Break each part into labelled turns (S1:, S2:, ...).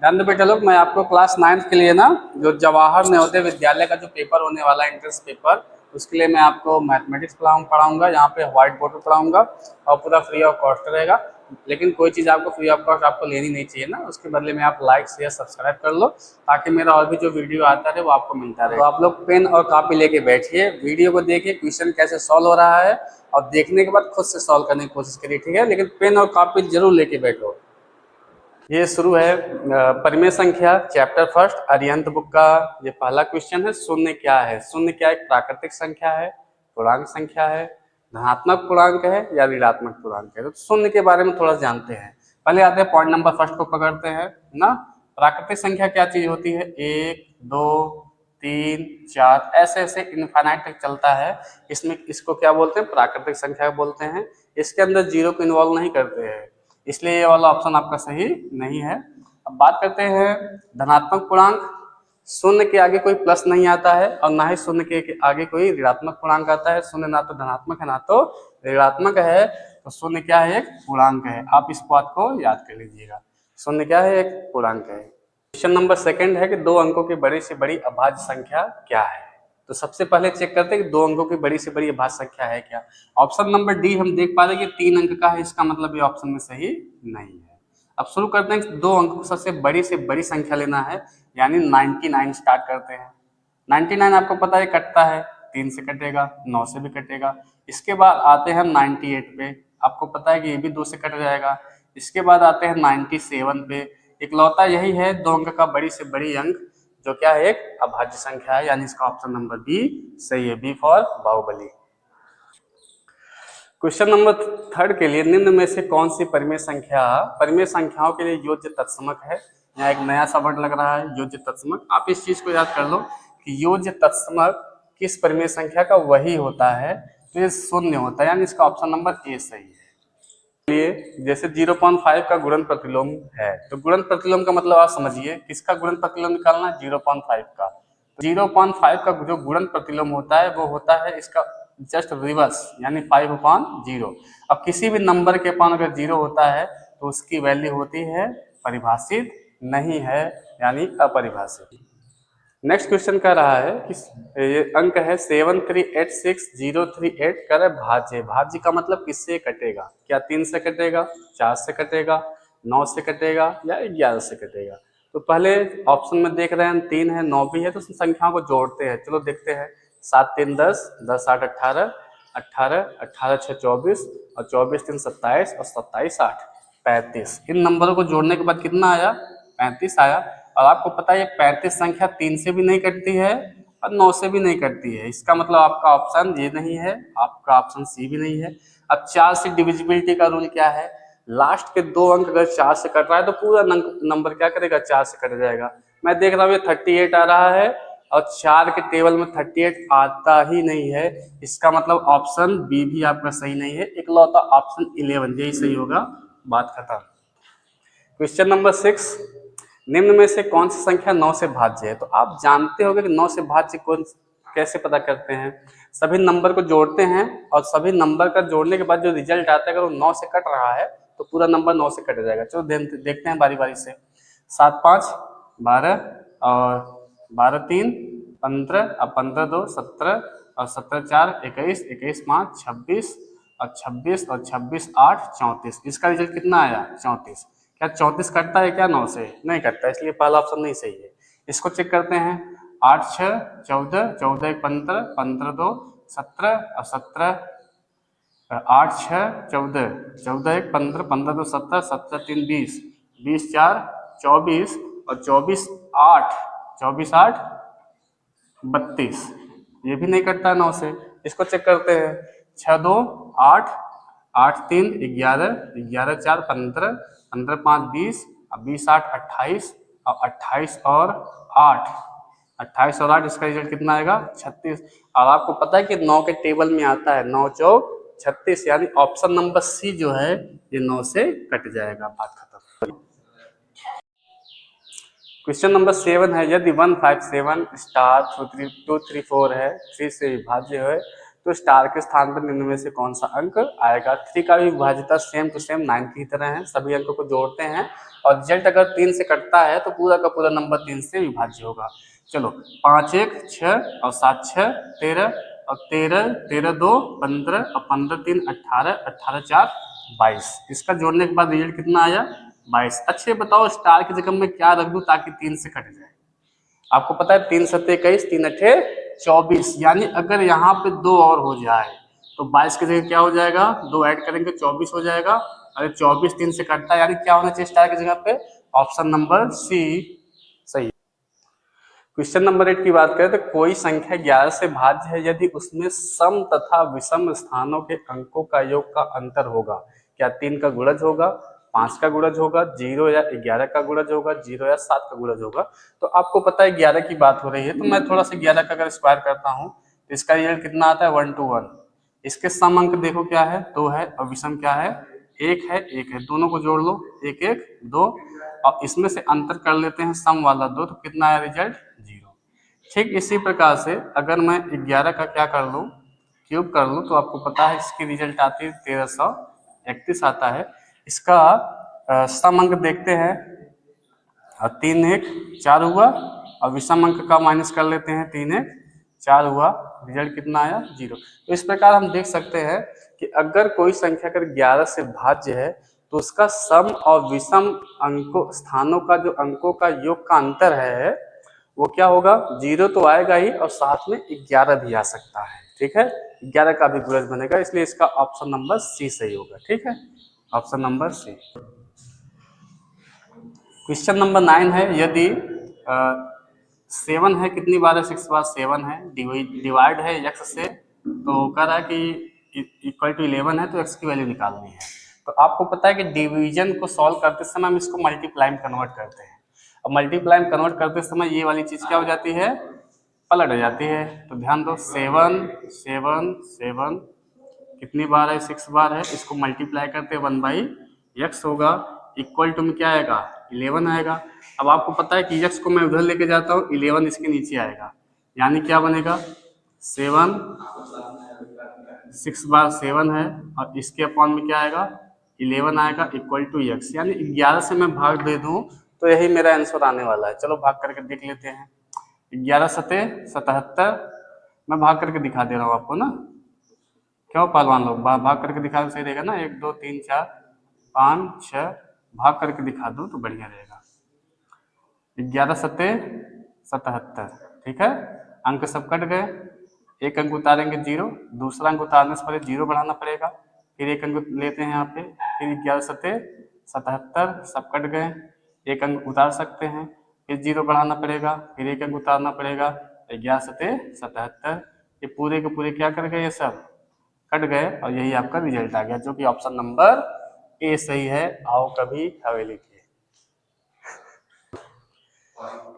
S1: ध्यान दो बेटा लोग, मैं आपको क्लास 9th के लिए ना जो जवाहर नवोदय विद्यालय का जो पेपर होने वाला है एंट्रेंस पेपर, उसके लिए मैं आपको मैथमेटिक्स पढ़ाऊंगा। यहाँ पे व्हाइट बोर्ड पर पढ़ाऊंगा और पूरा फ्री ऑफ कॉस्ट रहेगा। लेकिन कोई चीज़ आपको फ्री ऑफ कॉस्ट आपको लेनी नहीं चाहिए ना, उसके बदले में आप लाइक शेयर सब्सक्राइब कर लो ताकि मेरा और भी जो वीडियो आता रहे वो आपको मिलता रहे। तो आप लोग पेन और कॉपी लेके बैठिए, वीडियो को देखिए क्वेश्चन कैसे सॉल्व हो रहा है और देखने के बाद खुद से सॉल्व करने की कोशिश करिए, ठीक है। लेकिन पेन और कॉपी जरूर लेके बैठो। ये शुरू है परिमेय संख्या चैप्टर फर्स्ट अरिहंत बुक का। ये पहला क्वेश्चन है, शून्य क्या है। शून्य क्या एक प्राकृतिक संख्या है, पूर्णांक संख्या है, धनात्मक पूर्णांक है या ऋणात्मक पूर्णांक है। तो शून्य के बारे में थोड़ा जानते हैं। पहले आते हैं पॉइंट नंबर फर्स्ट को पकड़ते हैं ना। प्राकृतिक संख्या क्या चीज होती है, एक दो तीन चार ऐसे ऐसे इनफाइनाइट तक चलता है। इसमें इसको क्या बोलते हैं, प्राकृतिक संख्या बोलते हैं। इसके अंदर जीरो को इन्वॉल्व नहीं करते हैं, इसलिए ये वाला ऑप्शन आपका सही नहीं है। अब बात करते हैं धनात्मक पूर्णांक। शून्य के आगे कोई प्लस नहीं आता है और ना ही शून्य के आगे कोई ऋणात्मक पूर्णांक आता है। शून्य ना तो धनात्मक है ना तो ऋणात्मक है, तो शून्य क्या है, एक पूर्णांक है। आप इस बात को याद कर लीजिएगा, शून्य क्या है, एक पूर्णांक है। क्वेश्चन नंबर सेकंड है कि दो अंकों की बड़ी से बड़ी अभाज्य संख्या क्या है। तो सबसे पहले चेक करते हैं कि दो अंकों की बड़ी से बड़ी अभाज्य संख्या है क्या। ऑप्शन नंबर डी हम देख पा रहे हैं कि 3 अंक का है, इसका मतलब ये ऑप्शन में सही नहीं है। अब शुरू करते हैं कि दो अंकों को सबसे बड़ी से बड़ी संख्या लेना है, यानी 99 स्टार्ट करते हैं। 99 आपको पता है कटता है, 3 से कटेगा, 9 से भी कटेगा। इसके बाद आते हैं हम 98 पे, आपको पता है कि ये भी 2 से कट जाएगा। इसके बाद आते हैं 97 पे। इकलौता यही है दो अंक का बड़ी से बड़ी अंक जो क्या है, एक अभाज्य संख्या है, यानी इसका ऑप्शन नंबर बी सही है, b for Baahubali. Question number third के लिए निम्न में से कौन सी परिमेय संख्याओं के लिए योज्य तत्समक है। यहाँ एक नया सा वर्ड लग रहा है, योज्य तत्समक। आप इस चीज को याद कर लो कि योज्य तत्समक किस परिमेय संख्या का वही होता है तो ये शून्य होता है, यानी इसका ऑप्शन नंबर ए सही है। लिए जैसे 0.5 का गुणन प्रतिलोम है, तो गुणन प्रतिलोम का मतलब आप समझिए किसका गुणन प्रतिलोम निकालना है, 0.5 का। 0.5 का जो गुणन प्रतिलोम होता है वो होता है इसका जस्ट रिवर्स, यानी 5/0। अब किसी भी नंबर के पास अगर 0 होता है तो उसकी वैल्यू होती है परिभाषित नहीं है, यानी अपरिभाषित। नेक्स्ट क्वेश्चन कह रहा है कि ये अंक है 7386,038 कर भाज्य। भाज्य का मतलब किससे कटेगा, क्या 3 से कटेगा, 4 से कटेगा, 9 से कटेगा या 11 से कटेगा। तो पहले ऑप्शन में देख रहे हैं 3 है 9 भी है, तो संख्याओं को जोड़ते हैं। चलो देखते हैं, 7 3 10, 10 8 18, 18 18 6 24 और 24 3 27 और 27 8 35। इन नंबरों को जोड़ने के बाद कितना आया, 35 आया। और आपको पता है ये 35 संख्या 3 से भी नहीं कटती है और 9 से भी नहीं कटती है, इसका मतलब आपका ऑप्शन ये नहीं है, आपका ऑप्शन सी भी नहीं है। अब 4 से डिविजिबिलिटी का रूल क्या है, लास्ट के दो अंक अगर 4 से कट रहा है तो पूरा नंबर क्या करेगा, 4 से कट जाएगा। मैं देख रहा हूँ ये 38 आ रहा है और 4 के टेबल में 38 आता ही नहीं है, इसका मतलब ऑप्शन बी भी आपका सही नहीं है, इकलौता ऑप्शन 11 यही सही होगा, बात खत्म। क्वेश्चन नंबर 6, निम्न में से कौन सी संख्या 9 से भाज्य है। तो आप जानते होंगे कि 9 से भाज्य कौन कैसे पता करते हैं, सभी नंबर को जोड़ते हैं और सभी नंबर का जोड़ने के बाद जो रिजल्ट आता है अगर वो 9 से कट रहा है तो पूरा नंबर 9 से कट जाएगा। चलो देखते हैं बारी बारी से। 7 5 12 और 12 3 15 और 15 2 17 और 17 4 21, 21 5 26 और 26 और 26 8 34। इसका रिजल्ट कितना आया, 34। क्या 34 कटता है क्या 9 से, नहीं कटता, इसलिए पहला ऑप्शन नहीं सही है। इसको चेक करते हैं, 8 6 14, 14 1 15, 15 2 17 और 17, 8 6 14, 14 1 15, 15 2 17, 17 3 20, 20 4 24 और 24 8, 24 8 32। ये भी नहीं कटता है 9 से। इसको चेक करते हैं, 6 2 8, 8 3 11, 11 4 15, 15 5 20 और 20 8 28 और 28 और 8, 28 और 8, इसका रिजल्ट कितना आएगा, 36। और आपको पता है कि 9 के टेबल में आता है 9 चौक 36, यानी ऑप्शन नंबर सी जो है ये 9 से कट जाएगा, बात खत्म। क्वेश्चन नंबर 7 है, यदि 157 स्टार 2 3 4 है 3 से विभाज्य है तो स्टार के स्थान पर निम्न में से कौन सा अंक आएगा। 3 का भी विभाज्यता सेम टू सेम 9 की तरह है, सभी अंकों को जोड़ते हैं और रिजल्ट अगर 3 से कटता है तो पूरा का पूरा नंबर 3 से विभाज्य होगा। चलो 5 1 6 और 7 6 13 और 13 13 2 15 और 15 3 18 18 4 22। इसका जोड़ने के बाद रिजल्ट कितना आया 22। अच्छे बताओ स्टार की जगह में क्या रख दूं ताकि 3 से कट जाए। आपको पता है 3 7 21 3 8 24, यानी अगर यहाँ पे 2 और हो जाए तो 22 की जगह क्या हो जाएगा, 2 ऐड करेंगे 24 हो जाएगा। अरे 24 3 से कटता है, यानी क्या होना चाहिए स्टार की जगह पे, ऑप्शन नंबर सी सही। क्वेश्चन नंबर 8 की बात करें तो कोई संख्या 11 से भाज्य है यदि उसमें सम तथा विषम स्थानों के अंकों का योग का अंतर होगा। क्या 3 का गुणज होगा, 5 का गुणज होगा, 0 या 11 का गुणज होगा, 0 या 7 का गुणज होगा। तो आपको पता है 11 की बात हो रही है, तो मैं थोड़ा सा 11 का अगर स्क्वायर करता हूँ तो इसका रिजल्ट कितना आता है 1 to 1। इसके सम अंक देखो क्या है 2 है और विषम क्या है 1 है 1 है, दोनों को जोड़ लो 1 1 2 और इसमें से अंतर कर लेते हैं सम वाला 2, तो कितना आया रिजल्ट 0। ठीक इसी प्रकार से अगर मैं 11 का क्या कर लूँ क्यूब कर लूँ तो आपको पता है इसकी रिजल्ट आती है 1331 आता है। इसका सम अंक देखते हैं और 3 1 4 हुआ और विषम अंक का माइनस कर लेते हैं 3 1 4 हुआ, रिजल्ट कितना आया 0। तो इस प्रकार हम देख सकते हैं कि अगर कोई संख्या अगर 11 से भाज्य है तो उसका सम और विषम अंकों स्थानों का जो अंकों का योग का अंतर है वो क्या होगा 0 तो आएगा ही और साथ में 11 भी आ सकता है। ठीक है 11 का भी गुणज बनेगा, इसलिए इसका ऑप्शन नंबर सी सही होगा। ठीक है option number c. Question number 9 है यदि 7 है कितनी बार है 6 बार 7 है, डिवाइड है x से, तो कह रहा है कि इक्वल टू 11 है तो x की वैल्यू निकालनी है। तो आपको पता है कि डिवीजन को सॉल्व करते समय हम इसको मल्टीप्लाई में कन्वर्ट करते हैं और मल्टीप्लाई में कन्वर्ट करते समय ये वाली चीज क्या हो जाती है पलट हो जाती है। तो ध्यान दो 7 7 7 कितनी बार है 6 बार है, इसको मल्टीप्लाई करते 1/x होगा, इक्वल टू में क्या आएगा 11 आएगा। अब आपको पता है कि x को मैं उधर लेके जाता हूँ 11 इसके नीचे आएगा, यानी क्या बनेगा 7 6 बार 7 है और इसके अपॉन में क्या आएगा 11 आएगा इक्वल टू x, यानी 11 से मैं भाग दे दूं तो यही मेरा आंसर आने वाला है। चलो भाग करके देख लेते हैं। 11 सते 77, मैं भाग करके दिखा दे रहा हूँ आपको ना, क्यों पहलवान लोग भाग करके दिखा दो सही रहेगा ना, 1 2 3 4 5 6 भाग करके दिखा दो तो बढ़िया रहेगा। 11 सते 77, ठीक है अंक सब कट गए, एक अंक उतारेंगे 0, दूसरा अंक उतारने से पहले 0 बढ़ाना पड़ेगा, फिर एक अंक लेते हैं यहाँ पे, फिर 11 सते 77 सब कट गए, एक अंक उतार सकते हैं, फिर 0 बढ़ाना पड़ेगा, फिर एक अंक उतारना पड़ेगा, 11 सते 77, ये पूरे के पूरे क्या कर गए ये सब कट गए और यही आपका रिजल्ट आ गया जो कि ऑप्शन नंबर ए सही है। आओ कभी हवेली के।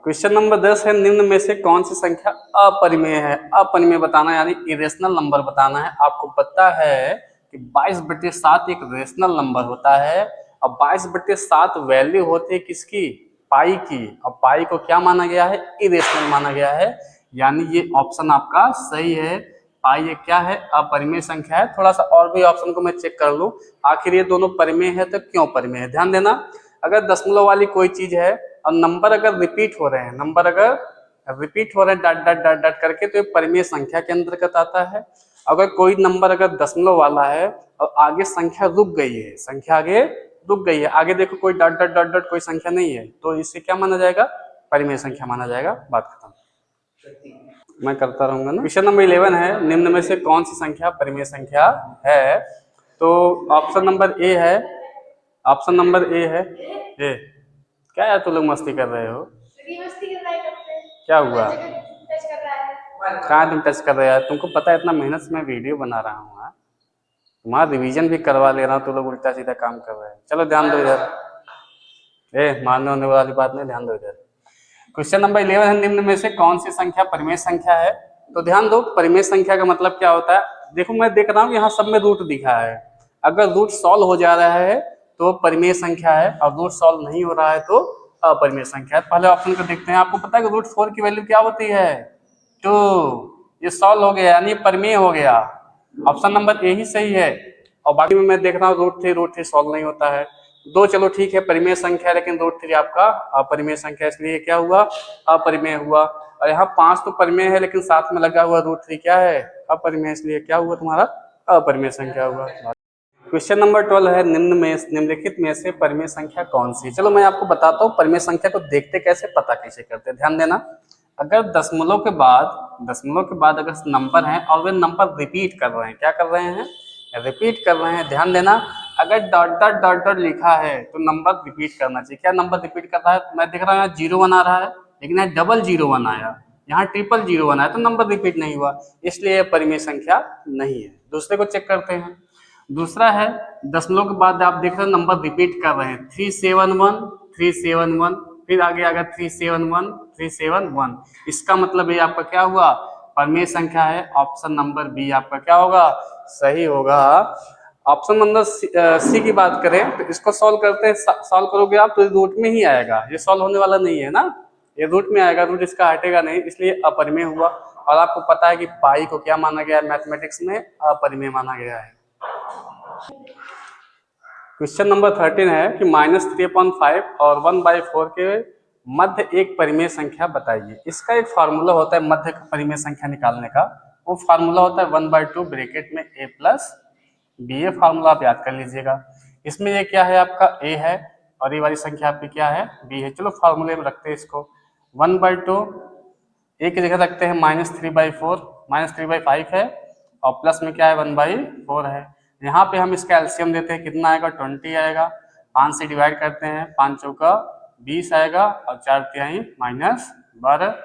S1: क्वेश्चन नंबर 10 है निम्न में से कौन सी संख्या अपरिमेय है। अपरिमेय बताना यानी इरेशनल नंबर बताना है। आपको पता है कि 22/7 एक रेशनल नंबर होता है और 22/7 वैल्यू होती है किसकी पाई की, और पाई को क्या माना गया है इरेशनल माना गया है, यानी ये ऑप्शन आपका सही है। पाई ये क्या है अपरिमेय संख्या है। थोड़ा सा और भी ऑप्शन को मैं चेक कर लूं आखिर ये दोनों परिमेय है तो क्यों परिमेय है। ध्यान देना अगर दशमलव वाली कोई चीज है और नंबर अगर रिपीट हो रहे हैं, नंबर अगर रिपीट हो रहे हैं डॉट डॉट डॉट डॉट करके तो ये परिमेय संख्या के अंतर्गत आता है। अगर कोई नंबर अगर दशमलव वाला है और आगे संख्या रुक गई है, संख्या आगे रुक गई है, आगे देखो कोई डॉट डॉट डॉट डॉट कोई संख्या नहीं है, तो इससे क्या माना जाएगा परिमेय संख्या माना जाएगा। बात खत्म, मैं करता रहूंगा ना। क्वेश्चन नंबर 11 है निम्न में से कौन सी संख्या परिमेय संख्या है। तो ऑप्शन नंबर ए है, ऑप्शन नंबर ए है। ए क्या यार तुम लोग मस्ती कर रहे हो, क्या हुआ कहाँ तुम टच कर रहे हो यार, तुमको पता है इतना मेहनत से मैं वीडियो बना रहा हूँ, तुम्हारा रिवीजन भी करवा ले रहा हूँ, तो लोग उल्टा सीधा काम कर रहे हैं। चलो ध्यान दो इधर, मारने होने वाली बात नहीं, ध्यान दो इधर। क्वेश्चन नंबर 11 है निम्न में से कौन सी संख्या परिमेय संख्या है। तो ध्यान दो परिमेय संख्या का मतलब क्या होता है, देखो मैं देख रहा हूँ यहाँ सब में रूट दिखा है, अगर रूट सॉल्व हो जा रहा है तो परिमेय संख्या है और रूट सॉल्व नहीं हो रहा है तो अपरिमेय संख्या है। पहले ऑप्शन को देखते हैं। आपको पता है कि √4 की वैल्यू क्या होती है 2, ये सॉल्व हो गया यानी परिमेय हो गया। ऑप्शन नंबर ए ही सही है। और बाकी में मैं देख रहा हूँ रूट थ्री सॉल्व नहीं होता है। दो चलो ठीक है परिमेय संख्या है, लेकिन रूट थ्री आपका अपरिमेय संख्या, इसलिए क्या हुआ, अपरिमेय हुआ। और यहाँ 5 तो परिमेय है, लेकिन साथ में लगा हुआ रूट थ्री क्या है, अपरिमेय, इसलिए क्या हुआ तुम्हारा, अपरिमेय संख्या हुआ। क्वेश्चन नंबर 12 है, निम्नलिखित में से परिमेय संख्या कौन सी। चलो मैं आपको बताता हूँ परिमेय संख्या को देखते कैसे, पता कैसे करते, ध्यान देना। अगर दशमलव के बाद अगर नंबर है और वे नंबर रिपीट कर रहे हैं, क्या कर रहे हैं, रिपीट कर रहे हैं, ध्यान देना। अगर डॉट डॉट डॉट डॉट लिखा है तो नंबर रिपीट करना चाहिए। क्या नंबर रिपीट कर रहा है, मैं देख रहा हूँ यहाँ 01 आ रहा है, लेकिन यहाँ 001 आया, यहाँ 000 आया, तो नंबर रिपीट नहीं हुआ, इसलिए यह परिमेय संख्या नहीं है। दूसरे को चेक करते हैं। दूसरा है दशमलव के बाद आप देख रहे हो नंबर रिपीट कर रहे हैं, 371, फिर आगे आ गया 371, इसका मतलब ये आपका क्या हुआ, परिमेय संख्या है। ऑप्शन नंबर बी आपका क्या होगा, सही होगा। ऑप्शन नंबर सी की बात करें तो इसको सॉल्व करते हैं, सॉल्व करोगे आप तो रूट में ही आएगा, ये सॉल्व होने वाला नहीं है ना, ये रूट में आएगा, रूट इसका हटेगा नहीं, इसलिए अपरिमेय हुआ। और आपको पता है कि पाई को क्या माना गया है मैथमेटिक्स में, अपरिमेय माना गया है। क्वेश्चन नंबर 13 है कि -3/5 और 1/4 के मध्य एक परिमेय संख्या बताइए। इसका एक फार्मूला होता है मध्य परिमेय संख्या निकालने का, वो फार्मूला होता है 1/2 ब्रैकेट में a प्लस बी। ये फार्मूला आप याद कर लीजिएगा। इसमें ये क्या है, आपका a है, और ये वाली संख्या आपकी क्या है, b है। चलो फार्मूले में रखते हैं इसको। 1/2 एक की जगह रखते हैं -3/4, -3/5 है, और प्लस में क्या है 1/4 है। यहाँ पे हम इसका एलसीएम देते हैं, कितना आएगा, 20 आएगा। 5 से डिवाइड करते हैं, 5 चौका 20 आएगा, और 4 तिहाई -12,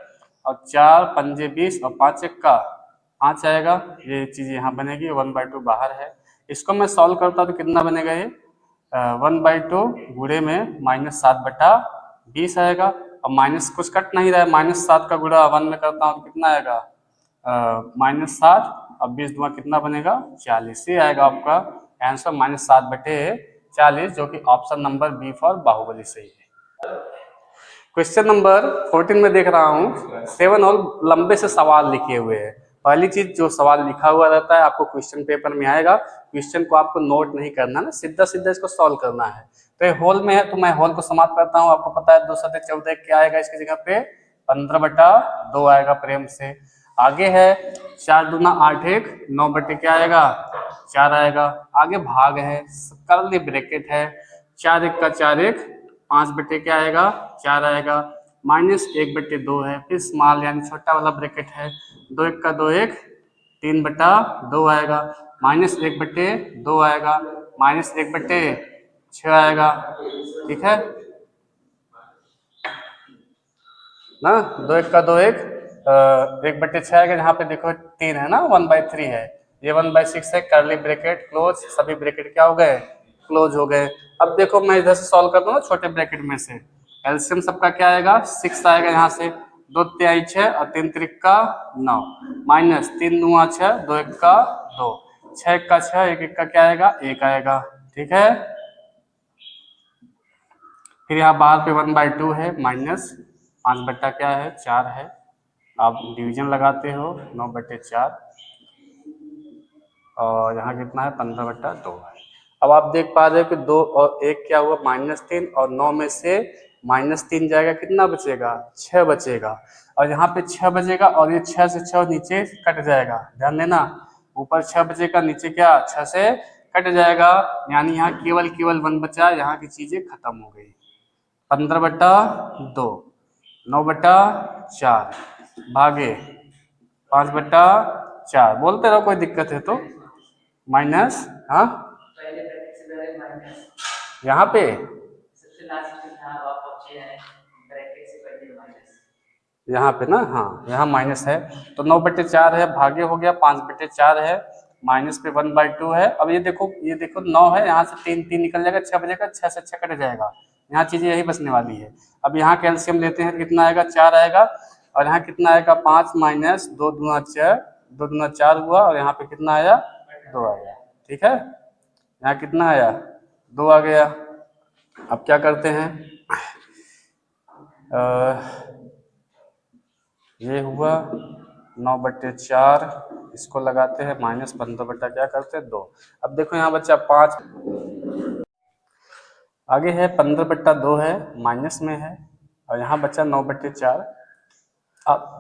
S1: और 4 पंजे 20, और 5 एक का 5 आएगा। ये चीज़ यहाँ बनेगी, 1/2 बाहर है। इसको मैं सॉल्व करता हूँ तो कितना बनेगा, ये 1/2 गुणे में -7/20 आएगा, और माइनस कुछ कट नहीं रहा है, -7 का गुणा 1 में करता हूँ तो कितना आएगा, -7, और 20 दूना कितना बनेगा, 40। ये आएगा आपका आंसर -7/40, जो कि option number b for Baahubali सही है। क्वेश्चन नंबर 14 में देख रहा हूँ 7 और लंबे से सवाल लिखे हुए हैं। पहली चीज, जो सवाल लिखा हुआ रहता है आपको क्वेश्चन पेपर में आएगा, क्वेश्चन को आपको नोट नहीं करना ना, सीधा सीधा इसको सॉल्व करना है। तो ये होल में है तो मैं होल को समाप्त करता हूँ। आपको पता है 2 7 14 क्या आएगा, इसकी जगह पे 15/2 आएगा प्रेम से। आगे है 4 दूना 8 1 9 बटे क्या आएगा, 4 आएगा। आगे भाग है, कर्ली ब्रैकेट है, 4 1 का 4 1, 5 बटे क्या आएगा, 4 आएगा। -1/2 है, फिर स्मॉल यानी छोटा वाला ब्रैकेट है, 2 1 का 2 1, 3/2 आएगा। -1/2 आएगा, -1/6 आएगा, ठीक है ना। 2 1 का 2 1, 1/6 आएगा। यहाँ पे देखो 3 है ना, 1/3 है, ये 1/6 है। कर्ली ब्रैकेट क्लोज, सभी ब्रैकेट क्या हो गए, क्लोज हो गए। अब देखो मैं इधर से सॉल्व करता हूँ ना, छोटे ब्रैकेट में से एलसीएम सबका क्या आएगा, 6 आएगा। यहाँ से 2 तिहाई 6 और 3 त्रिक का 9, -3 दूना 6, 2 1 का 2, 6 1 का 6, 1 1 का क्या आएगा, 1 आएगा, ठीक है। फिर यहाँ बाहर पे 1/2 है, -5 बट्टा क्या है, 4 है। आप डिवीजन लगाते हो, 9/4, और यहाँ कितना है, 15/2 है। अब आप देख पा रहे हो कि 2 और 1 क्या हुआ, -3, और 9 में से -3 जाएगा, कितना बचेगा, 6 बचेगा। और यहाँ पे 6 बचेगा, और ये 6 से 6 नीचे कट जाएगा, ध्यान देना। ऊपर 6 बचेगा, नीचे क्या 6 से कट जाएगा, यानी यहाँ केवल केवल 1 बचा, यहाँ की चीजें खत्म हो गई। 15/2, 9/4 भागे 5/4, बोलते रहो कोई दिक्कत है तो। माइनस, हाँ यहाँ पे यहाँ पे ना, हाँ यहाँ माइनस है, तो 9/4 है, भागे हो गया 5/4 है, माइनस पे 1/2 है। अब ये देखो 9 है, यहाँ से 3 3 निकल जाएगा, 6 बजेगा, 6 से 6 कट जाएगा, यहाँ चीजें यही बचने वाली है। अब यहाँ कैल्शियम लेते हैं, कितना आएगा, 4 आएगा, और यहाँ कितना आएगा, 5 माइनस 2 दूना 6, 2 दूना 4 हुआ, और यहाँ पे कितना आया, 2 आया, ठीक है। यहाँ कितना आया, 2 आ गया। अब क्या करते हैं, ये हुआ 9/4, इसको लगाते हैं -15 बटा क्या करते हैं 2। अब देखो यहाँ बच्चा 5 आगे है, 15/2 है, माइनस में है, और यहाँ बच्चा 9/4। अब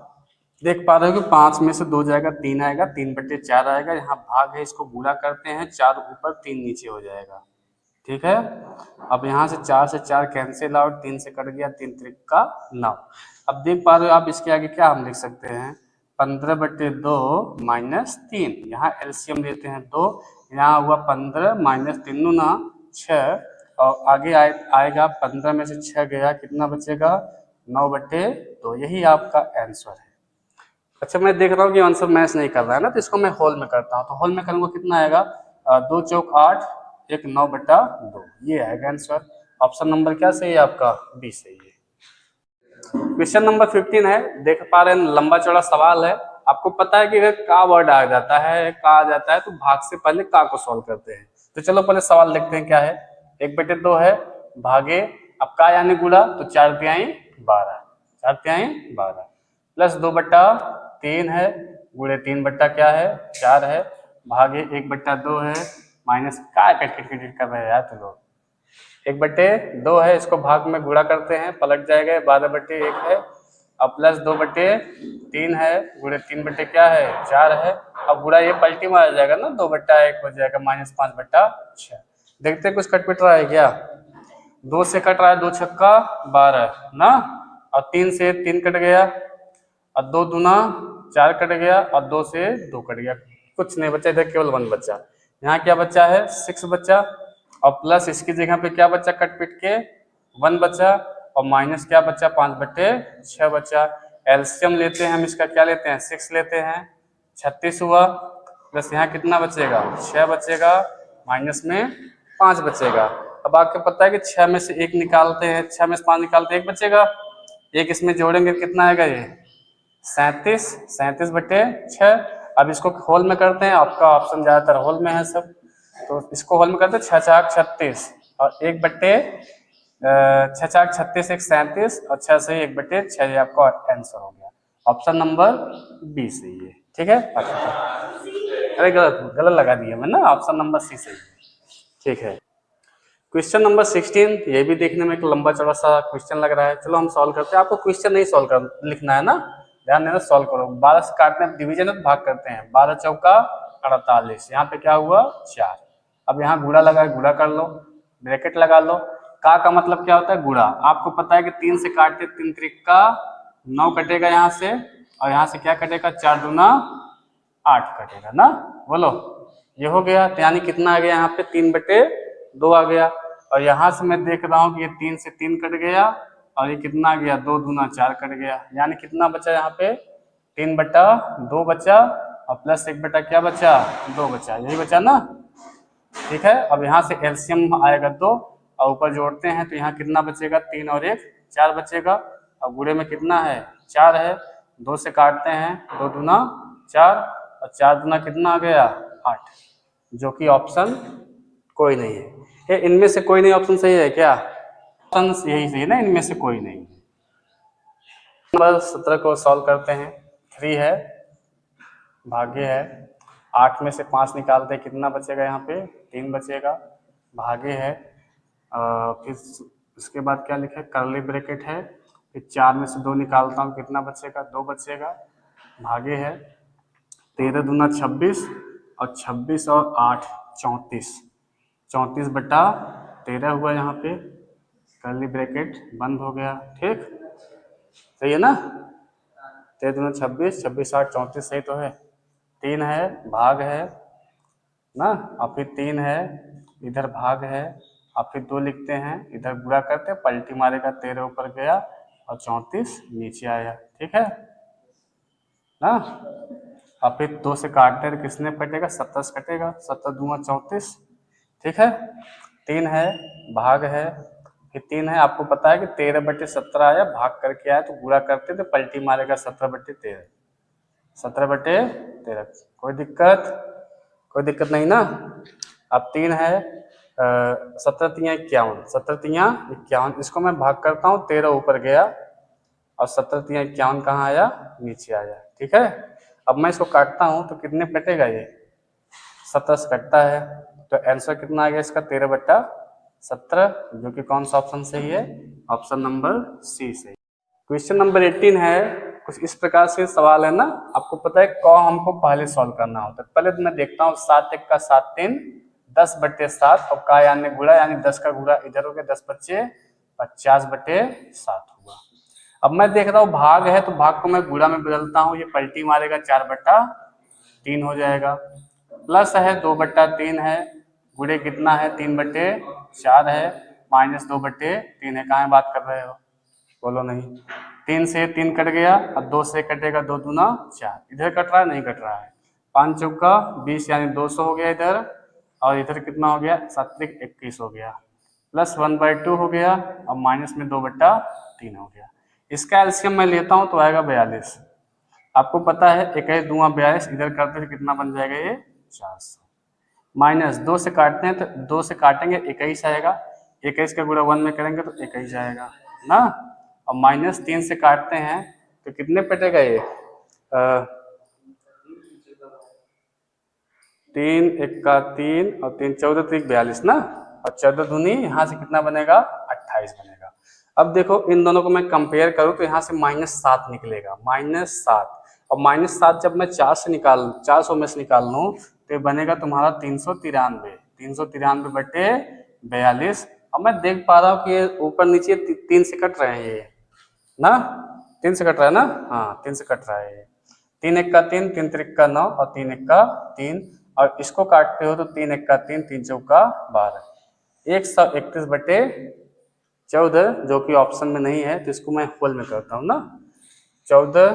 S1: देख पा रहे हो कि 5 में से 2 जाएगा, 3 आएगा, 3/4 आएगा, यहाँ भाग है, इसको गुणा करते हैं, 4 ऊपर 3 नीचे हो जाएगा। ठीक है, अब यहाँ से 4 से 4 कैंसिल आउट, 3 से कट गया, 3 त्रिक का 9। अब देख पा रहे हो आप, इसके आगे क्या हम लिख सकते हैं, 15/2 -3, यहाँ एलसीएम लेते हैं 2, यहाँ हुआ 15 -3 दूना 6, और आगे आएगा 15 में से 6 गया, कितना बचेगा 9/2, यही आपका आंसर है। अच्छा, मैं देख रहा हूँ कि आंसर मैच नहीं कर रहा है ना, तो इसको मैं होल में करता हूँ, तो होल में करूँगा कितना आएगा, 2 चौक 8, 1 9/2, ये आएगा आंसर। ऑप्शन नंबर क्या सही है आपका, बी सही है। क्वेश्चन नंबर 15 है, देख पा रहे हैं लंबा चौड़ा सवाल है। आपको पता है कि अगर का वर्ड आ जाता है, का आ जाता है, तो भाग से पहले का को सॉल्व करते हैं। तो चलो पहले सवाल देखते हैं क्या है। 1/2 है, भागे, अब का यानी गुणा, तो 4 तिहाई 12, 4 तिहाई 12, प्लस 2/3 है, गुणे 3 बट्टा क्या है 4 है, भागे 1/2 है, माइनस का कैलकुलेट कर रहे हैं यार तो लोग, 1/2 है, इसको भाग में गुणा करते हैं, पलट जाएगा, 12/1 है, अब प्लस 2/3 है, गुणे 3 क्या है 4 है, अब गुणा ये पलटी में आ जाएगा ना, 2/1 हो जाएगा, -5/6। देखते हैं कुछ कट पिट रहा है क्या, 2 से कट रहा है, 2 छक्का 12 ना, और 3 से 3 कट गया, और 2 दूना 4 कट गया, और 2 से 2 कट गया, कुछ नहीं बचा, इधर केवल 1 बचा। यहाँ क्या बचा है 6 बचा, और प्लस इसकी जगह पे क्या बचा, कट पिट के 1 बचा, और माइनस क्या बचा 5/6 बचा। एलसीएम लेते हैं हम, इसका क्या लेते हैं 6 लेते हैं, 36 हुआ, प्लस यहाँ कितना बचेगा 6 बचेगा, माइनस में 5 बचेगा। अब आपको पता है कि 6 में से 1 निकालते हैं, 6 में से 5 निकालते हैं, 1 बचेगा, एक इसमें जोड़ेंगे कितना आएगा ये 37, 37/6। अब इसको होल में करते हैं, आपका ऑप्शन ज्यादातर होल में है सब, तो इसको होल में करते हैं, 6×4 = 36, और 6×4 = 36, 1 37, और 6 से 1/6, ये आपका आंसर हो गया। ऑप्शन नंबर बी सही है। ठीक है, अरे गलत गलत लगा दिया मैं ना, ऑप्शन नंबर सी सही है। ठीक है, क्वेश्चन नंबर 16, ये भी देखने में एक लंबा चौड़ा सा क्वेश्चन लग रहा है, चलो हम सॉल्व करते हैं। आपको क्वेश्चन नहीं सॉल्व कर लिखना है ना, ध्यान देना, सॉल्व करो। 12 से काटने डिवीजन है तो भाग करते हैं, 12 चौका 48, यहाँ पे क्या हुआ 4। अब यहाँ गुणा लगा है, गुणा कर लो, ब्रैकेट लगा लो। का मतलब क्या होता है गुणा, आपको पता है कि 3 से काटते 3 त्रिक का 9 कटेगा यहाँ से, और यहाँ से क्या कटेगा 4 दूना 8 कटेगा ना, बोलो ये हो गया, तो यानी कितना आ गया यहाँ पे 3/2 आ गया, और यहाँ से मैं देख रहा हूँ कि ये 3 से 3 कट गया, और ये कितना आ गया 2 दूना 4 कट गया, यानी कितना बचा यहाँ पे 3/2 बचा, और प्लस 1 बटा क्या बचा 2 बचा, यही बचा ना। ठीक है, अब यहाँ से एलसीएम आएगा 2, और ऊपर जोड़ते हैं तो यहाँ कितना बचेगा 3 और 1 4 बचेगा, और गुणे में कितना है 4 है, 2 से काटते हैं, 2 दूना 4, और 4 दूना कितना आ गया 8, जो कि ऑप्शन कोई नहीं है। ये इनमें से कोई नहीं ऑप्शन सही है क्या, ऑप्शन यही सही है ना, इनमें से कोई नहीं। नंबर 17 को सॉल्व करते हैं, 3 है, भाग्य है, 8 में से 5 निकालते हैं, कितना बचेगा यहाँ पे 3 बचेगा, भागे है, फिर उसके बाद क्या लिखा है कर्ली ब्रैकेट है, फिर 4 में से 2 निकालता हूँ, कितना बचेगा 2 बचेगा, भागे है, 13 दूना 26, और 26 और 8 34, 34/13 हुआ, यहाँ पे कर्ली ब्रैकेट बंद हो गया। ठीक, सही है ना, 13 दूना 26, 26 8 34 सही तो है, 3 है, भाग है ना, और फिर 3 है, इधर भाग है, और फिर 2 लिखते हैं, इधर गुणा करते हैं, पलटी मारेगा, 13 ऊपर गया, और 34 नीचे आया। ठीक है ना, और फिर 2 से काटते हैं, किसने कटेगा 17 से कटेगा, 17 दूना 34। ठीक है, 3 है, भाग है, फिर 3 है, आपको पता है कि 13/17 आया, भाग करके आया, तो गुणा करते तो पलटी मारेगा 17/13, 17/13, कोई दिक्कत, कोई दिक्कत नहीं ना। अब 3 है, 17 तिया 51, 17 तिया 51, इसको मैं भाग करता हूँ, 13 ऊपर गया, और 17 तिया 51 कहाँ आया नीचे आया। ठीक है, अब मैं इसको काटता हूँ तो कितने कटेगा ये, 17 से कटता है। तो आंसर कितना आ गया इसका, 13/17, जो कि कौन सा ऑप्शन सही है, ऑप्शन नंबर सी सही। क्वेश्चन नंबर 18 है, कुछ इस प्रकार से सवाल है ना, आपको पता है क हमको पहले सॉल्व करना होता है। पहले तो मैं देखता हूँ 7 1 का 7 3 10/7 और का यानी गुणा, यानी 10 का गुणा इधर हो गया, 10 बच्चे 50/7 होगा। अब मैं देख रहा हूँ भाग है, तो भाग को मैं गुणा में बदलता हूँ, ये पलटी मारेगा 4/3 हो जाएगा। प्लस है 2/3 है, गुणे कितना है 3/4 है, माइनस 2/3 है। कहाँ बात कर रहे हो, बोलो नहीं। 3 से 3 कट गया, अब 2 से कटेगा, 2 दूना 4, इधर कट रहा है नहीं कट रहा है, 5 चौका 20 यानी 200 हो गया इधर, और इधर कितना हो गया 7 21 हो गया, प्लस 1/2 हो गया, और माइनस में 2/3 हो गया। इसका एलसीएम मैं लेता हूँ तो आएगा 42। आपको पता है 21 दूना 42, इधर करते हैं कितना बन जाएगा ये 400, माइनस 2 से काटते हैं तो 2 से काटेंगे 21 आएगा, 21 का गुणा 1 में करेंगे तो 21 आएगा ना, और माइनस 3 से काटते हैं तो कितने कटेगा ये, 3 1 का 3 और 3 14 3 42 ना, और 14 दूनी यहाँ से कितना बनेगा 28 बनेगा। अब देखो इन दोनों को मैं कंपेयर करूँ तो यहाँ से -7 निकलेगा, -7, और -7 जब मैं 400 में से निकाल लूँ तो ये बनेगा तुम्हारा 393, 393/42। अब मैं देख पा रहा हूँ कि ये ऊपर नीचे 3 से कट रहे हैं ये ना, 3 से कट रहा है ना, हाँ 3 से कट रहा है ये। 3 1 का 3, 3 3 का 9 और 3 1 का 3, और इसको काटते हो तो 3 1 का 3, 3 चौका 12, 131/14, जो कि ऑप्शन में नहीं है, तो इसको मैं होल में करता हूँ ना। 14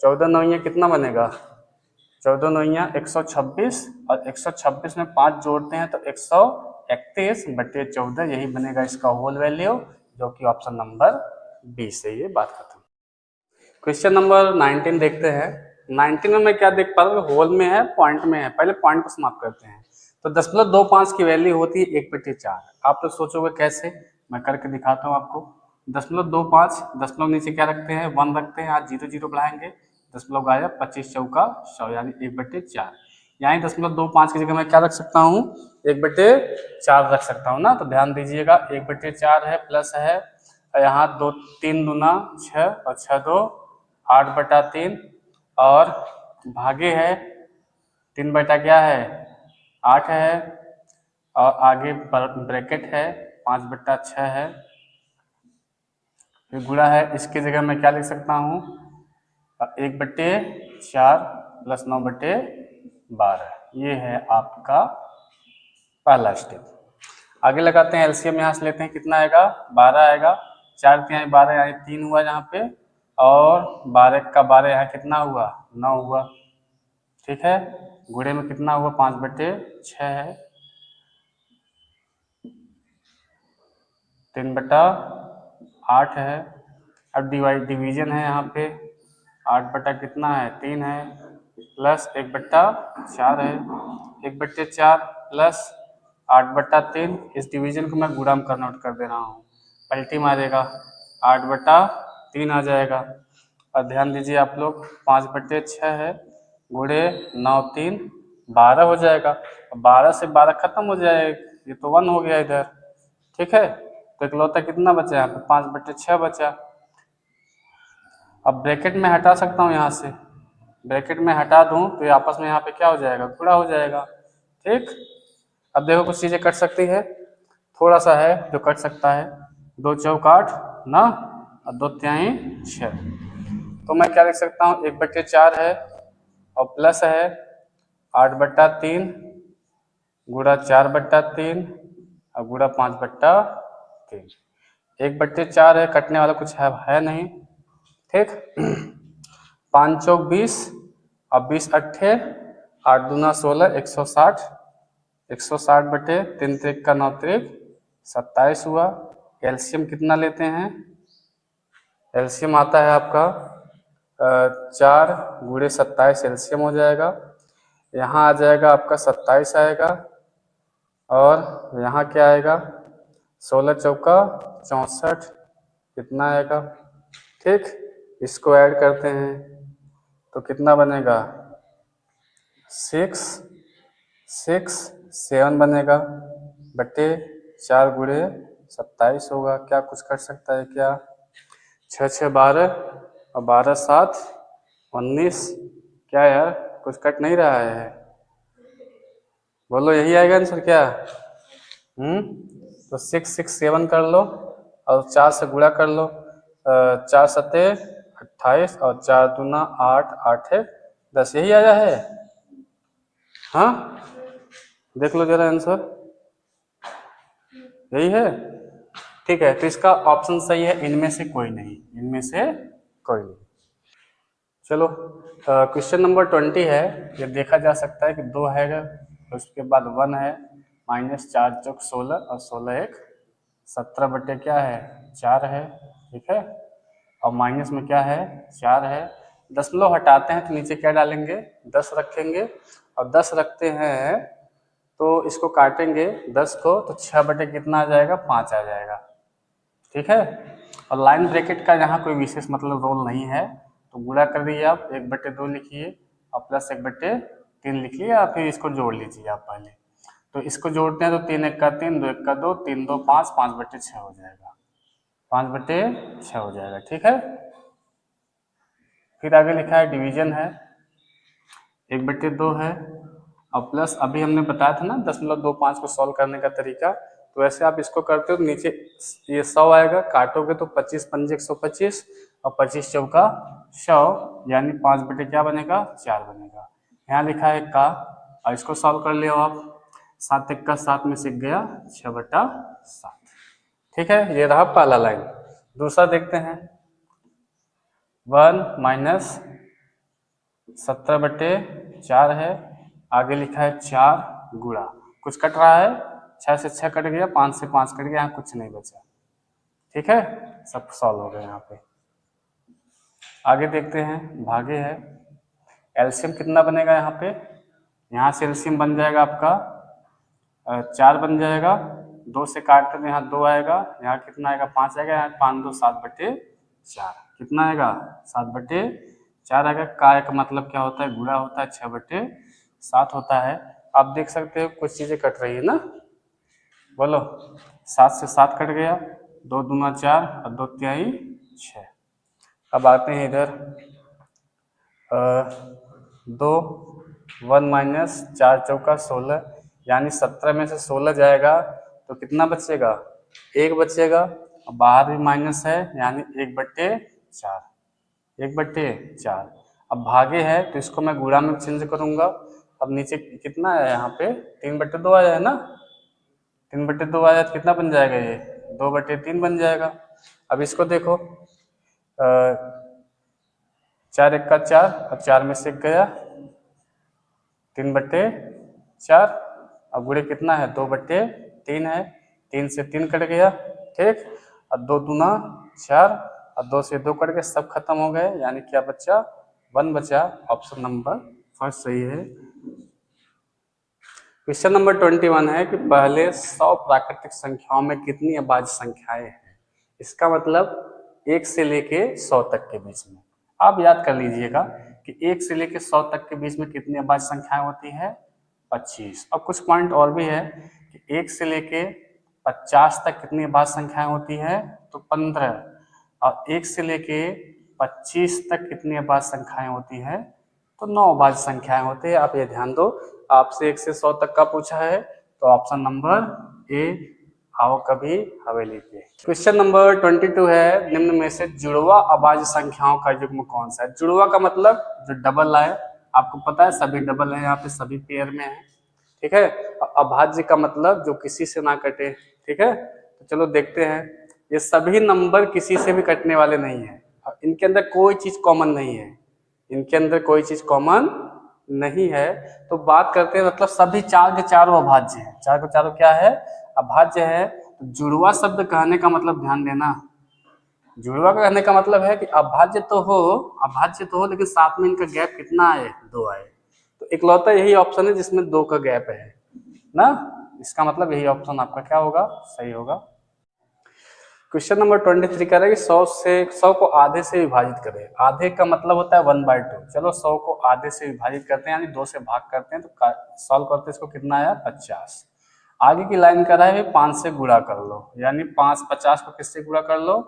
S1: 14 9 कितना बनेगा, 14 9 126, और 126 में 5 जोड़ते हैं तो 131/14, यही बनेगा इसका होल वैल्यू, जो कि ऑप्शन नंबर बी से ये बात खत्म। क्वेश्चन नंबर 19 देखते हैं। 19 में मैं क्या देख पा रहा हूँ, होल में है पॉइंट में है, पहले पॉइंट को समाप्त करते हैं। तो 0.25 की वैल्यू होती है 1/4। आप तो सोचोगे कैसे, मैं करके दिखाता हूँ आपको। 0.25, दशमलव नीचे क्या रखते हैं 1 रखते हैं, आज 0 0 बढ़ाएंगे, दशमलव गायब, 25 चौका 100 यानी 1/4। यानी 0.25 की जगह मैं क्या रख सकता हूँ 1/4 रख सकता हूँ ना। तो ध्यान दीजिएगा 1/4 है, प्लस है, यहाँ 2 3 दूना 6 और 6 2 8/3, और भागे है 3 बटा क्या है 8 है, और आगे ब्रैकेट है 5/6 है, फिर गुणा है, इसकी जगह मैं क्या लिख सकता हूँ 1/4 प्लस 9/12, ये है आपका पहला स्टेप। आगे लगाते हैं एलसीएम, यहाँ से लेते हैं कितना आएगा 12 आएगा, 4 3 12 यानी 3 हुआ यहाँ पे, और 12 का 12 यहाँ कितना हुआ 9 हुआ, ठीक है। गुणे में कितना हुआ 5/6 है, 3/8 है। अब डिवीजन है यहाँ पे, 8 बटा कितना है 3 है, प्लस 1/4 है, 1/4 प्लस 8/3, इस डिवीजन को मैं गुणा में कन्वर्ट कर दे रहा हूँ, पलटी मारेगा 8/3 आ जाएगा। और ध्यान दीजिए आप लोग 5/6 है, गुणे 9 3 12 हो जाएगा, 12 से 12 खत्म हो जाएगा, ये तो 1 हो गया इधर, ठीक है। तो इकलौता कितना बचा यहाँ पे 5/6 बचा। अब ब्रैकेट में हटा सकता हूँ, यहाँ से ब्रैकेट में हटा दूँ तो ये आपस में यहाँ पे क्या हो जाएगा गुणा हो जाएगा, ठीक। अब देखो कुछ चीज़ें कट सकती है, थोड़ा सा है जो कट सकता है, 2 चौक 8 ना, और 2 तिहाई 6, तो मैं क्या लिख सकता हूँ 1/4 है, और प्लस है 8/3 गुणा 4/3 और गुणा 5/3, 1/4 है, कटने वाला कुछ है नहीं, ठीक। 5 चौक 20 और 20 अट्ठे 8 दूना 16, 160, 160/3 3 का 9 3 27 हुआ। एलसीएम कितना लेते हैं, एलसीएम आता है आपका 4 गुणे 27 एलसीएम हो जाएगा, यहाँ आ जाएगा आपका 27 आएगा, और यहाँ क्या आएगा 16 चौका 64 कितना आएगा, ठीक। इसको ऐड करते हैं तो कितना बनेगा सिक्स सिक्स 7 बनेगा बटे 4 गुणे 27 होगा। क्या कुछ कर सकता है क्या? 6 6 12 और 12 7 19। क्या यार कुछ कट नहीं रहा है? बोलो यही आएगा आंसर क्या? तो 6 6 7 कर लो और 4 से गुणा कर लो। 4 सत्ते 28 और 4 दूना 8 8 है 10। यही आया है? हाँ देख लो जरा आंसर, यही है। ठीक है, तो इसका ऑप्शन सही है इनमें से कोई नहीं, इनमें से कोई नहीं। चलो क्वेश्चन नंबर 20 है। ये देखा जा सकता है कि 2 है, उसके बाद 1 है, -4 × 4 = 16 और 16 एक 17 बटे क्या है 4 है। ठीक है, और माइनस में क्या है 4 है। दशमलव हटाते हैं तो नीचे क्या डालेंगे 10 रखेंगे, और 10 रखते हैं तो इसको काटेंगे 10 को तो 6 बटे कितना आ जाएगा 5 आ जाएगा। ठीक है, और लाइन ब्रैकेट का यहाँ कोई विशेष मतलब रोल नहीं है, तो गुणा कर दीजिए आप 1/2 लिखिए और प्लस 1/3 लिखिए, या फिर इसको जोड़ लीजिए आप पहले। तो इसको जोड़ते हैं तो 3 1 का 3 2 1 का 2 3 2 5 5/6 हो जाएगा, 5/6 हो जाएगा। ठीक है, फिर आगे लिखा है डिवीजन है 1/2 है, और प्लस अभी हमने बताया था ना 0.25 को सॉल्व करने का तरीका, तो वैसे आप इसको करते हो तो नीचे ये 100 आएगा, काटोगे तो 25 पंजे 125 और 25 चौका 100, यानी 5 बटे क्या बनेगा 4 बनेगा। यहाँ लिखा है का, और इसको सॉल्व कर लियो आप, 7 1 का 7 में से गया 6/7। ठीक है, ये रहा पहला लाइन। दूसरा देखते हैं 1 - 17/4 है, आगे लिखा है 4 गुणा, कुछ कट रहा है 6 से 6 कट गया, 5 से 5 कट गया, यहाँ कुछ नहीं बचा। ठीक है, सब सॉल्व हो गया यहाँ पे। आगे देखते हैं भागे है, एलसीएम कितना बनेगा यहाँ पे, यहाँ से एलसीएम बन जाएगा आपका 4 बन जाएगा, 2 से काटते तो यहाँ 2 आएगा, यहाँ कितना आएगा 5 आएगा, यहाँ 5 2 7/4 कितना आएगा 7/4 आएगा। काय का मतलब क्या होता है गुणा होता है, 6/7 होता है। आप देख सकते हो कुछ चीजें कट रही है ना, बोलो 7 से 7 कट गया, 2 दूना 4 और 2 तिहाई 6। अब आते हैं इधर 2 1 - 4 चौका 16, यानी 17 में से 16 जाएगा तो कितना बचेगा 1 बचेगा, और बाहर भी माइनस है यानी 1/4, 1/4। अब भागे है तो इसको मैं गुणा में चेंज करूंगा। अब नीचे कितना है यहाँ पे 3/2 आया है ना, 3/2 आया तो कितना बन जाएगा ये 2/3 बन जाएगा। अब इसको देखो 4 1 का 4 और 4 में से गया 3/4, अब गुणे कितना है 2/3 है, 3 से 3 कट गया। ठीक, और 2 दूना 4 और 2 से 2 कट गए, सब खत्म हो गए, यानी क्या बचा 1 बचा। ऑप्शन नंबर फर्स्ट सही है। क्वेश्चन नंबर 21 है कि पहले 100 प्राकृतिक संख्याओं में कितनी अभाज्य संख्याएं हैं। इसका मतलब 1 से लेके 100 तक के बीच में। आप याद कर लीजिएगा कि 1 से लेके 100 तक के बीच में कितनी अभाज्य संख्याएं होती है 25। अब कुछ पॉइंट और भी है कि 1 से लेके 50 तक कितनी अभाज्य संख्याएं होती है तो 15, और 1 से लेके 25 तक कितनी अभाज्य संख्याएं होती है तो 9 अभाज्य संख्याएं होती है। आप ये ध्यान दो, आपसे 1 से 100 तक का पूछा है तो ऑप्शन नंबर ए आओ कभी हवेली पे। क्वेश्चन नंबर 22 है, निम्न में से जुड़वा अभाज्य संख्याओं का युग्म कौन सा है। जुड़वा का मतलब जो डबल आए, आपको पता है सभी डबल है यहाँ पे, सभी पेयर में है। ठीक है, अभाज्य का मतलब जो किसी से ना कटे। ठीक है, तो चलो देखते हैं, ये सभी नंबर किसी से भी कटने वाले नहीं है, इनके अंदर कोई चीज कॉमन नहीं है, इनके अंदर कोई चीज कॉमन नहीं है। तो बात करते हैं मतलब सभी 4 के चारों अभाज्य है, 4 के चारों क्या है अभाज्य है। तो जुड़वा शब्द कहने का मतलब ध्यान देना, जुड़वा का कहने का मतलब है कि अभाज्य तो हो, अभाज्य तो हो लेकिन साथ में इनका गैप कितना आए 2 आए, तो इकलौता यही ऑप्शन है जिसमें 2 का गैप है ना, इसका मतलब यही ऑप्शन आपका क्या होगा सही होगा। क्वेश्चन नंबर 23 कह रहा है कि 100 को आधे से विभाजित करें। आधे का मतलब होता है 1/2। चलो 100 को आधे से विभाजित करते हैं यानी 2 से भाग करते हैं, तो सॉल्व करते हैं इसको, कितना आया 50। आगे की लाइन कह रहा है 5 से गुणा कर लो, यानी 5 50 को किससे गुणा कर लो,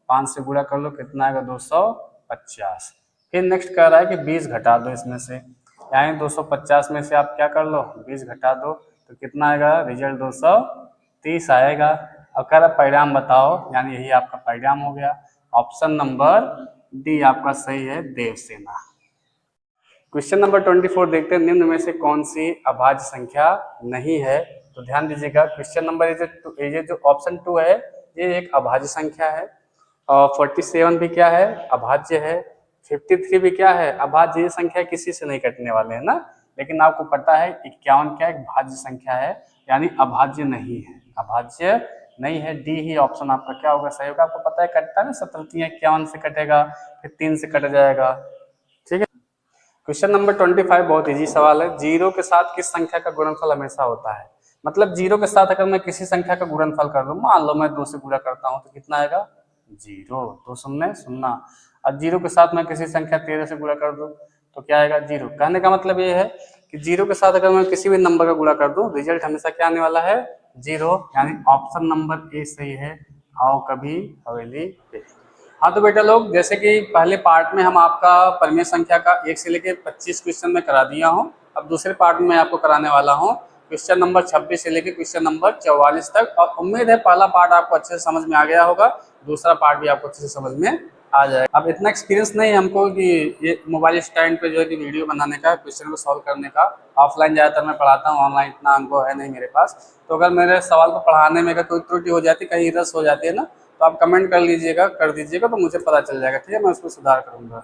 S1: 5 से गुणा कर लो, कितना आएगा 250। फिर नेक्स्ट कह रहा है कि 20 घटा दो इसमें से, यानी 250 में से आप क्या कर लो 20 घटा दो, तो कितना आएगा रिजल्ट 230 आएगा। अब कह रहा परिणाम बताओ, यानी यही आपका परिणाम हो गया। ऑप्शन नंबर डी आपका सही है, देवसेना। क्वेश्चन नंबर 24 देखते हैं, निम्न में से कौन सी अभाज्य संख्या नहीं है। तो ध्यान दीजिएगा, क्वेश्चन नंबर ये जो ऑप्शन 2 है ये एक अभाज्य संख्या है, और 47 भी क्या है अभाज्य है, 53 भी क्या है अभाज्य। ये संख्या किसी से नहीं कटने वाले है ना, लेकिन आपको पता है 51 क्या एक भाज्य संख्या है, यानी अभाज्य नहीं है, अभाज्य नहीं है। डी ही ऑप्शन आपका क्या होगा सही होगा। आपको पता है कटता है ना, 17 51 से कटेगा, फिर 3 से कट जाएगा। ठीक है, क्वेश्चन नंबर 25 बहुत इजी सवाल है। जीरो के साथ किस संख्या का गुणनफल हमेशा होता है। मतलब जीरो के साथ अगर मैं किसी संख्या का गुणनफल कर दूं, मान लो मैं 2 से गुणा करता हूं, तो कितना आएगा 0, 2 शून्य शून्य। और जीरो के साथ मैं किसी संख्या 13 से गुणा कर दूं तो क्या आएगा 0। कहने का मतलब ये है कि जीरो के साथ अगर मैं किसी भी नंबर का गुणा कर दूं, रिजल्ट हमेशा क्या आने वाला है 0, यानी ऑप्शन नंबर ए सही है। आओ कभी हवेली पे। हाँ तो बेटा लोग, जैसे कि पहले पार्ट में हम आपका परिमेय संख्या का 1 से लेकर 25 क्वेश्चन में करा दिया हूँ। अब दूसरे पार्ट में मैं आपको कराने वाला हूँ क्वेश्चन नंबर 26 से लेकर क्वेश्चन नंबर 44 तक। और उम्मीद है पहला पार्ट आपको अच्छे से समझ में आ गया होगा, दूसरा पार्ट भी आपको अच्छे से समझ में आ जाएगा। अब इतना एक्सपीरियंस नहीं है हमको कि ये मोबाइल स्टैंड पे जो है कि वीडियो बनाने का, क्वेश्चन को सॉल्व करने का। ऑफलाइन ज़्यादातर मैं पढ़ाता हूँ, ऑनलाइन इतना अनुभव है नहीं मेरे पास। तो अगर मेरे सवाल को पढ़ाने में कोई त्रुटि हो जाती, कहीं रस हो जाती है ना, तो आप कमेंट कर लीजिएगा, कर दीजिएगा, तो मुझे पता चल जाएगा। ठीक है, मैं उसको सुधार करूँगा।